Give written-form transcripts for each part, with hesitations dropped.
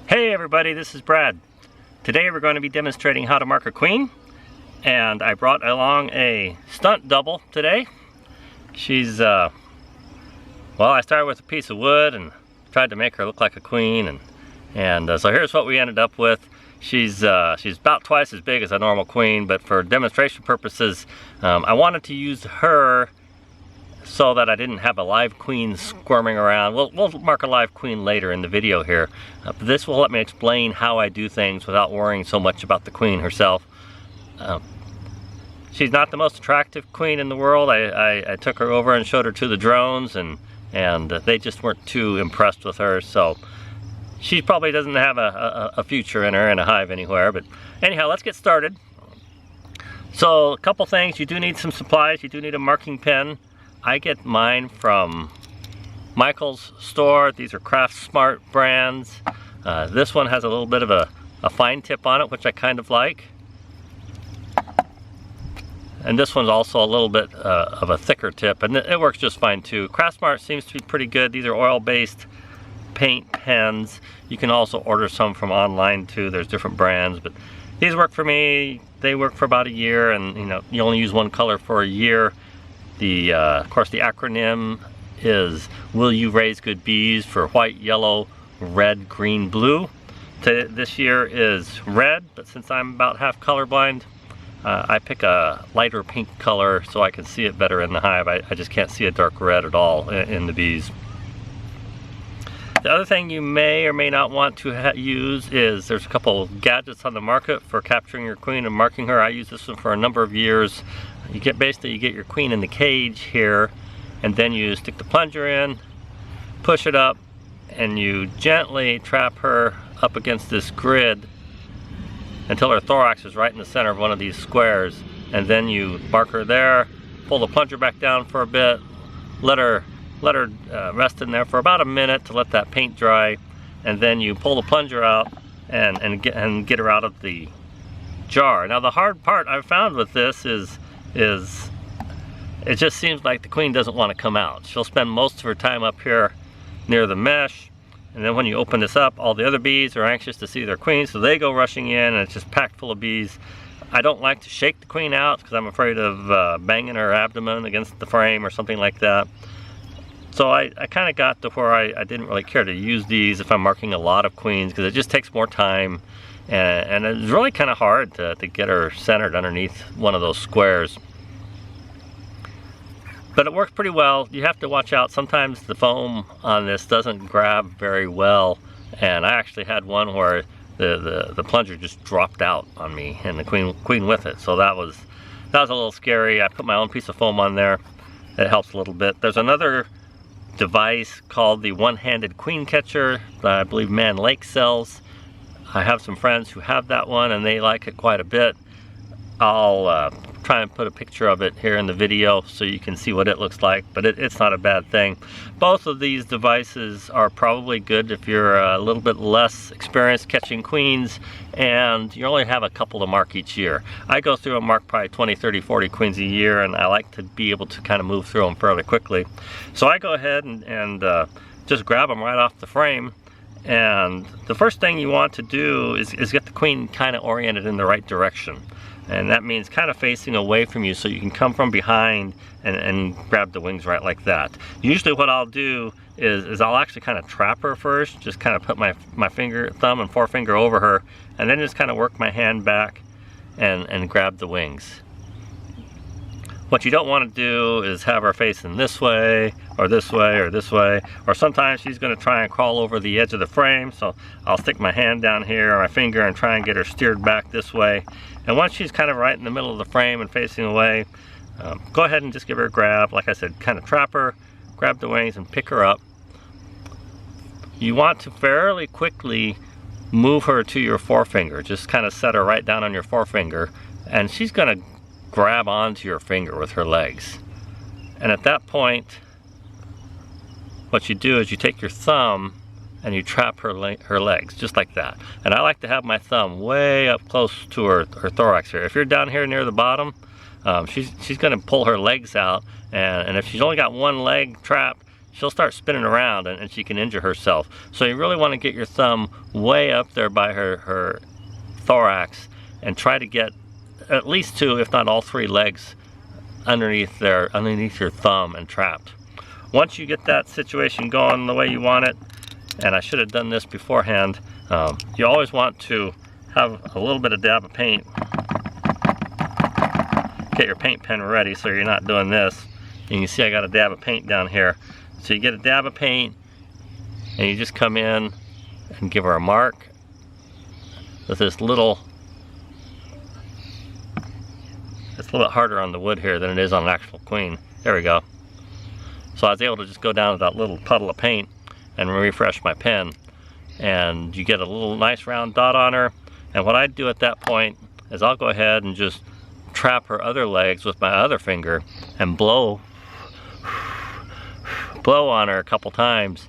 Hey everybody, this is Brad. Today we're going to be demonstrating how to mark a queen, and I brought along a stunt double today. She's well, I started with a piece of wood and tried to make her look like a queen, and so here's what we ended up with. She's about twice as big as a normal queen, but for demonstration purposes I wanted to use her so that I didn't have a live queen squirming around. We'll mark a live queen later in the video here. But this will let me explain how I do things without worrying so much about the queen herself. She's not the most attractive queen in the world. I took her over and showed her to the drones, and they just weren't too impressed with her. So she probably doesn't have a future in her in a hive anywhere. But anyhow, let's get started. So a couple things. You do need some supplies. You do need a marking pen. I get mine from Michael's store. These are Craft Smart brands. This one has a little bit of a fine tip on it, which I kind of like. And this one's also a little bit of a thicker tip, and it works just fine too. Craft Smart seems to be pretty good. These are oil-based paint pens. You can also order some from online too. There's different brands, but these work for me. They work for about a year, and you only use one color for a year. Of course, the acronym is Will You Raise Good Bees for white, yellow, red, green, blue. This year is red, but since I'm about half colorblind, I pick a lighter pink color so I can see it better in the hive. I just can't see a dark red at all in the bees. The other thing you may or may not want to use is there's a couple of gadgets on the market for capturing your queen and marking her. I use this one for a number of years. You get your queen in the cage here, and then you stick the plunger in, push it up, and you gently trap her up against this grid until her thorax is right in the center of one of these squares, and then you mark her there, pull the plunger back down for a bit, let her rest in there for about a minute to let that paint dry, and then you pull the plunger out and get her out of the jar. Now the hard part I've found with this is it just seems like the queen doesn't want to come out. She'll spend most of her time up here near the mesh, and then when you open this up, all the other bees are anxious to see their queen, so they go rushing in, and it's just packed full of bees. I don't like to shake the queen out because I'm afraid of banging her abdomen against the frame or something like that. So I kind of got to where I didn't really care to use these if I'm marking a lot of queens, because it just takes more time, and it's really kind of hard to get her centered underneath one of those squares. But it works pretty well. You have to watch out. Sometimes the foam on this doesn't grab very well, and I actually had one where the plunger just dropped out on me and the queen with it. So that was a little scary. I put my own piece of foam on there. It helps a little bit. There's another device called the one-handed queen catcher that I believe Man Lake sells. I have some friends who have that one, and they like it quite a bit. I'll try and put a picture of it here in the video so you can see what it looks like, but it's not a bad thing. Both of these devices are probably good if you're a little bit less experienced catching queens and you only have a couple to mark each year. I go through and mark probably 20, 30, 40 queens a year, and I like to be able to kind of move through them fairly quickly. So I go ahead and just grab them right off the frame. And the first thing you want to do is get the queen kind of oriented in the right direction. And that means kind of facing away from you so you can come from behind and grab the wings right like that. Usually what I'll do is I'll actually kind of trap her first, just kind of put my thumb and forefinger over her, and then just kind of work my hand back and grab the wings. What you don't want to do is have her facing this way, or this way, or this way, or sometimes she's going to try and crawl over the edge of the frame, so I'll stick my hand down here, or my finger, and try and get her steered back this way. And once she's kind of right in the middle of the frame and facing away, go ahead and just give her a grab. Like I said, kind of trap her, grab the wings, and pick her up. You want to fairly quickly move her to your forefinger. Just kind of set her right down on your forefinger, and she's going to grab onto your finger with her legs. And at that point, what you do is you take your thumb and you trap her legs, just like that. And I like to have my thumb way up close to her thorax here. If you're down here near the bottom, she's going to pull her legs out, and if she's only got one leg trapped, she'll start spinning around and she can injure herself. So you really want to get your thumb way up there by her thorax and try to get at least 2, if not all 3 legs underneath your thumb and trapped. Once you get that situation going the way you want it, and I should have done this beforehand, you always want to have a little bit of dab of paint. Get your paint pen ready so you're not doing this. You can see I got a dab of paint down here. So you get a dab of paint and you just come in and give her a mark with this little, it's a little bit harder on the wood here than it is on an actual queen. There we go. So I was able to just go down to that little puddle of paint and refresh my pen. And you get a little nice round dot on her. And what I do at that point is I'll go ahead and just trap her other legs with my other finger and blow on her a couple times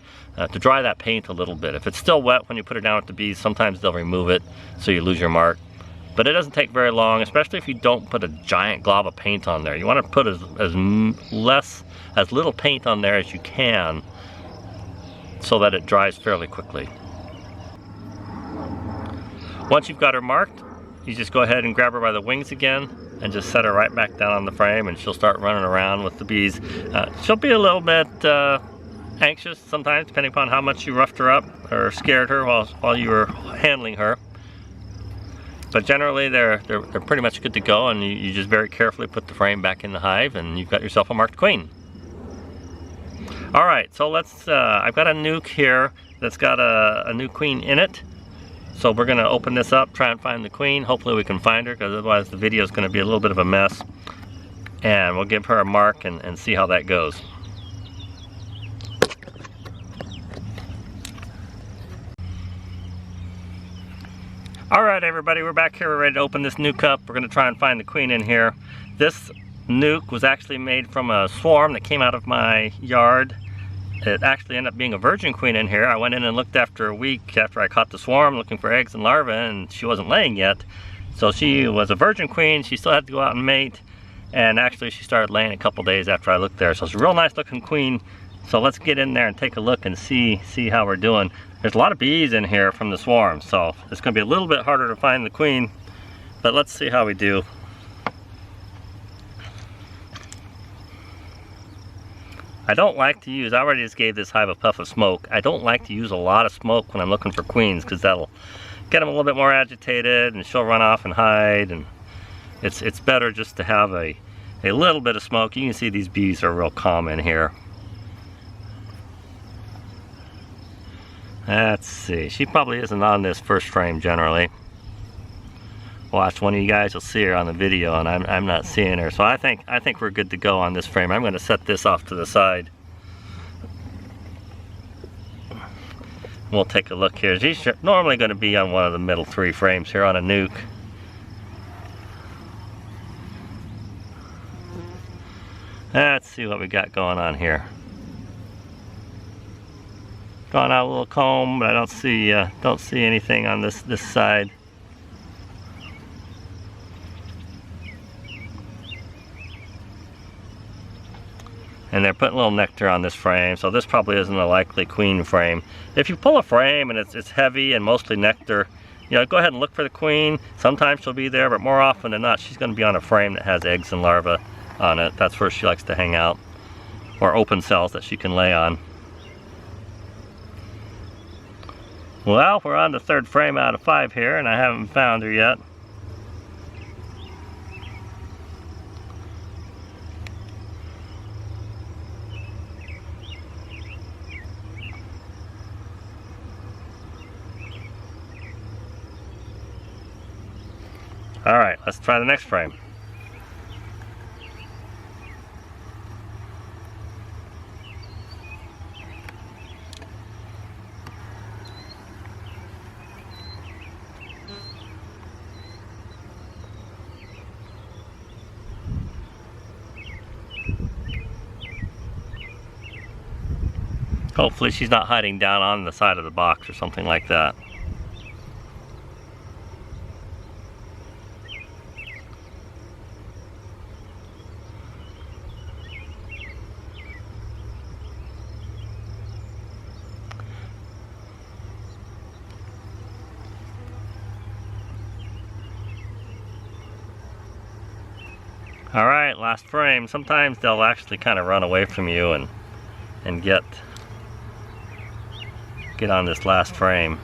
to dry that paint a little bit. If it's still wet when you put her down with the bees, sometimes they'll remove it so you lose your mark. But it doesn't take very long, especially if you don't put a giant glob of paint on there. You want to put as little paint on there as you can so that it dries fairly quickly. Once you've got her marked, you just go ahead and grab her by the wings again and just set her right back down on the frame, and she'll start running around with the bees. She'll be a little bit anxious sometimes, depending upon how much you roughed her up or scared her while you were handling her. But generally they're pretty much good to go, and you just very carefully put the frame back in the hive and you've got yourself a marked queen. Alright, so let's, I've got a nuke here that's got a new queen in it. So we're going to open this up, try and find the queen. Hopefully we can find her, because otherwise the video is going to be a little bit of a mess. And we'll give her a mark and see how that goes. Alright everybody, we're back here, we're ready to open this nuke up. We're going to try and find the queen in here. This nuke was actually made from a swarm that came out of my yard. It actually ended up being a virgin queen in here. I went in and looked after a week after I caught the swarm looking for eggs and larvae, and she wasn't laying yet. So she was a virgin queen. She still had to go out and mate, and actually she started laying a couple days after I looked there. So it's a real nice looking queen. So let's get in there and take a look and see how we're doing. There's a lot of bees in here from the swarm, so it's going to be a little bit harder to find the queen, but let's see how we do. I don't like to use, I already just gave this hive a puff of smoke. I don't like to use a lot of smoke when I'm looking for queens, because that'll get them a little bit more agitated and she'll run off and hide, and it's better just to have a little bit of smoke. You can see these bees are real calm in here. Let's see, she probably isn't on this first frame generally. Watch, one of you guys will see her on the video and I'm not seeing her. So I think we're good to go on this frame. I'm going to set this off to the side. We'll take a look here. She's normally going to be on one of the middle 3 frames here on a nuke. Let's see what we got going on here. Gone out a little comb, but I don't see anything on this side. And they're putting a little nectar on this frame, so this probably isn't a likely queen frame. If you pull a frame and it's heavy and mostly nectar, you know, go ahead and look for the queen. Sometimes she'll be there, but more often than not, she's going to be on a frame that has eggs and larvae on it. That's where she likes to hang out, or open cells that she can lay on. Well, we're on the 3rd frame out of 5 here, and I haven't found her yet. Alright, let's try the next frame. Hopefully she's not hiding down on the side of the box or something like that. All right, last frame. Sometimes they'll actually kind of run away from you and get on this last frame.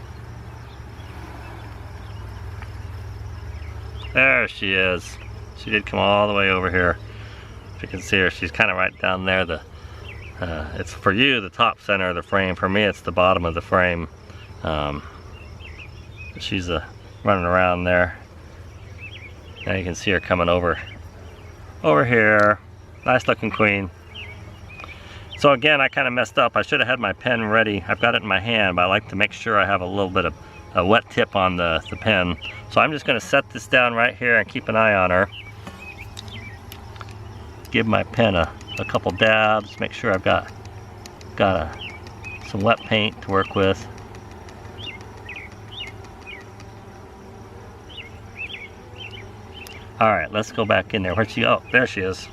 There she is. She did come all the way over here. If you can see her, she's kind of right down there. It's for you the top center of the frame. For me, it's the bottom of the frame. She's running around there. Now you can see her coming over here. Nice looking queen. So again, I kind of messed up. I should have had my pen ready. I've got it in my hand, but I like to make sure I have a little bit of a wet tip on the pen. So I'm just going to set this down right here and keep an eye on her. Give my pen a couple dabs, make sure I've got some wet paint to work with. All right, let's go back in there. Where'd she go? Oh, there she is.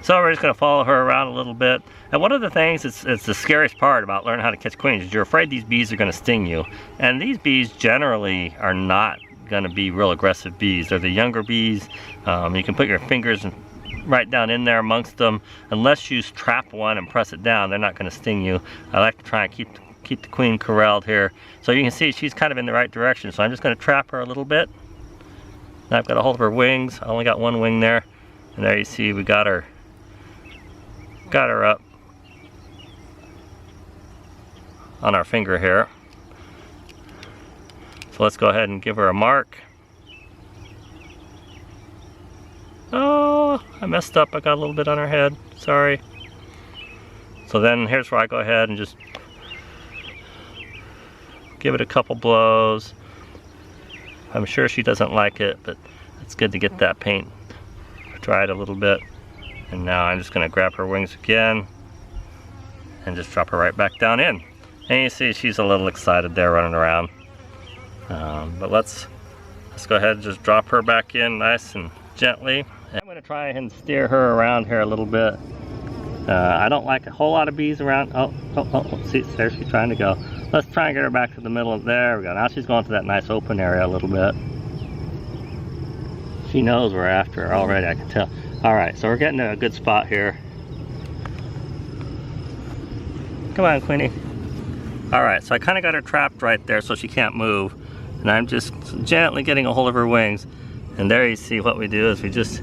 So we're just going to follow her around a little bit. And one of the things, it's the scariest part about learning how to catch queens, is you're afraid these bees are going to sting you. And these bees generally are not going to be real aggressive bees. They're the younger bees. You can put your fingers right down in there amongst them. Unless you trap one and press it down, they're not going to sting you. I like to try and keep the queen corralled here. So you can see she's kind of in the right direction. So I'm just going to trap her a little bit. Now I've got a hold of her wings. I only got one wing there. And there you see we got her up on our finger here. So let's go ahead and give her a mark. Oh, I messed up. I got a little bit on her head. Sorry. So then here's where I go ahead and just give it a couple blows. I'm sure she doesn't like it, but it's good to get that paint dried a little bit. And now I'm just going to grab her wings again and just drop her right back down in. And you see she's a little excited there running around. But let's go ahead and just drop her back in nice and gently. And I'm going to try and steer her around here a little bit. I don't like a whole lot of bees around. Oh, see, there she's trying to go. Let's try and get her back to the middle. There we go. Now she's going to that nice open area a little bit. She knows we're after her already, I can tell. All right, so we're getting to a good spot here. Come on, Queenie. All right, so I kind of got her trapped right there so she can't move. And I'm just gently getting a hold of her wings. And there you see what we do is we just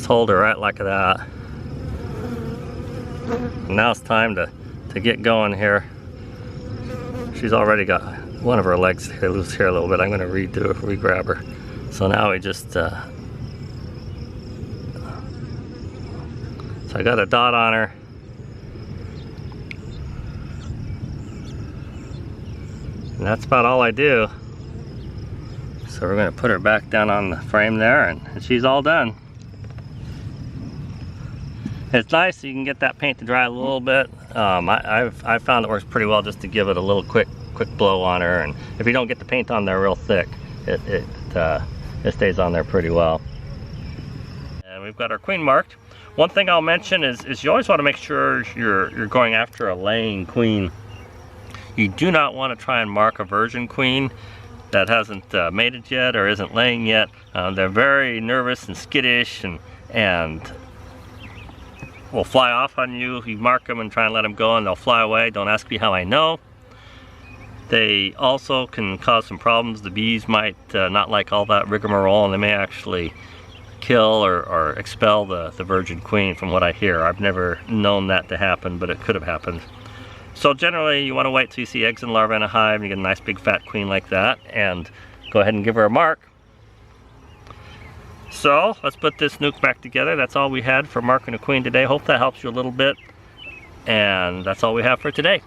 hold her right like that. And now it's time to get going here. She's already got one of her legs here, loose here a little bit. I'm gonna re-grab her. So now we just, so I got a dot on her. And that's about all I do. So we're gonna put her back down on the frame there and she's all done. It's nice so you can get that paint to dry a little bit. I've found it works pretty well just to give it a little quick blow on her, and if you don't get the paint on there real thick, it stays on there pretty well. And we've got our queen marked. One thing I'll mention is you always want to make sure you're going after a laying queen. You do not want to try and mark a virgin queen that hasn't mated yet or isn't laying yet. They're very nervous and skittish and will fly off on you. You mark them and try and let them go and they'll fly away. Don't ask me how I know. They also can cause some problems. The bees might not like all that rigmarole and they may actually kill or expel the virgin queen from what I hear. I've never known that to happen, but it could have happened. So generally you want to wait till you see eggs and larvae in a hive and you get a nice big fat queen like that and go ahead and give her a mark. So let's put this nuke back together. That's all we had for marking a queen today. Hope that helps you a little bit. And that's all we have for today.